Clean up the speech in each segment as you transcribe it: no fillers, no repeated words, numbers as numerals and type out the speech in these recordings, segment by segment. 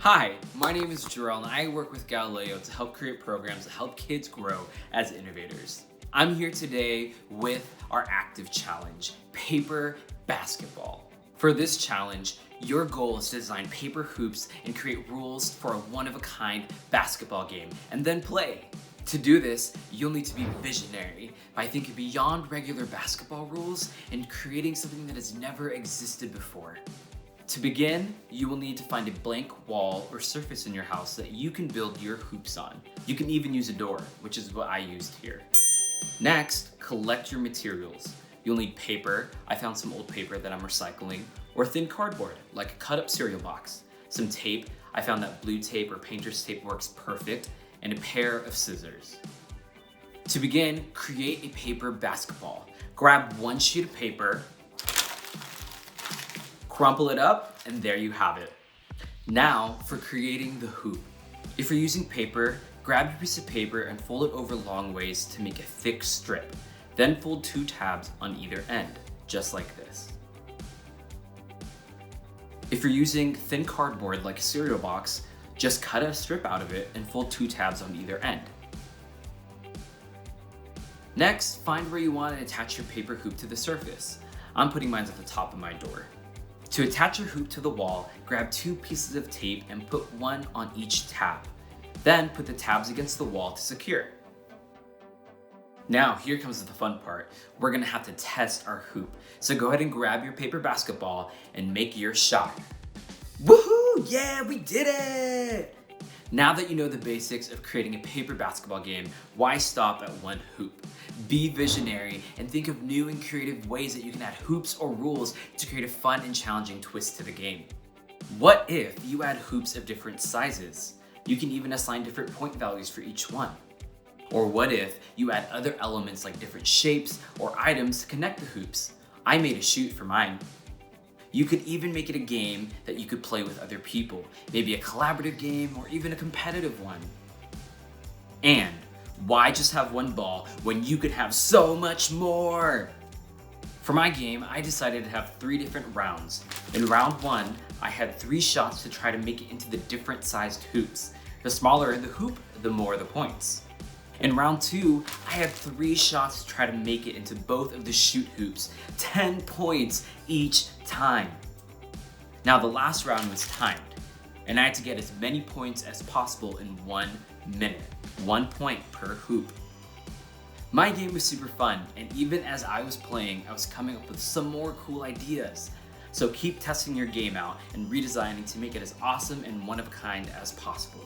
Hi, my name is Jarrell and I work with Galileo to help create programs that help kids grow as innovators. I'm here today with our active challenge, paper basketball. For this challenge, your goal is to design paper hoops and create rules for a one-of-a-kind basketball game and then play. To do this, you'll need to be visionary by thinking beyond regular basketball rules and creating something that has never existed before. To begin, you will need to find a blank wall or surface in your house that you can build your hoops on. You can even use a door, which is what I used here. Next, collect your materials. You'll need paper, I found some old paper that I'm recycling, or thin cardboard, like a cut up cereal box. Some tape, I found that blue tape or painter's tape works perfect, and a pair of scissors. To begin, create a paper basketball. Grab one sheet of paper, crumple it up, and there you have it. Now for creating the hoop. If you're using paper, grab your piece of paper and fold it over long ways to make a thick strip. Then fold 2 tabs on either end, just like this. If you're using thin cardboard like a cereal box, just cut a strip out of it and fold 2 tabs on either end. Next, find where you want to attach your paper hoop to the surface. I'm putting mine at the top of my door. To attach your hoop to the wall, grab 2 pieces of tape and put one on each tab. Then put the tabs against the wall to secure. Now, here comes the fun part. We're gonna have to test our hoop. So go ahead and grab your paper basketball and make your shot. Woohoo! Yeah, we did it! Now that you know the basics of creating a paper basketball game, why stop at one hoop? Be visionary and think of new and creative ways that you can add hoops or rules to create a fun and challenging twist to the game. What if you add hoops of different sizes? You can even assign different point values for each one. Or what if you add other elements like different shapes or items to connect the hoops? I made a chute for mine. You could even make it a game that you could play with other people, maybe a collaborative game or even a competitive one. And why just have one ball when you could have so much more? For my game, I decided to have 3 different rounds. In round 1, I had 3 shots to try to make it into the different sized hoops. The smaller the hoop, the more the points. In round 2, I had 3 shots to try to make it into both of the chute hoops, 10 points each time. Now the last round was timed, and I had to get as many points as possible in 1 minute, 1 point per hoop. My game was super fun, and even as I was playing, I was coming up with some more cool ideas. So keep testing your game out and redesigning to make it as awesome and one of a kind as possible.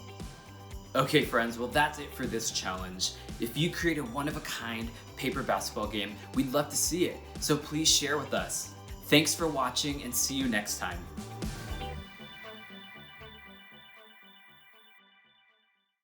Okay friends, well that's it for this challenge. If you create a one-of-a-kind paper basketball game, we'd love to see it, so please share with us. Thanks for watching and see you next time.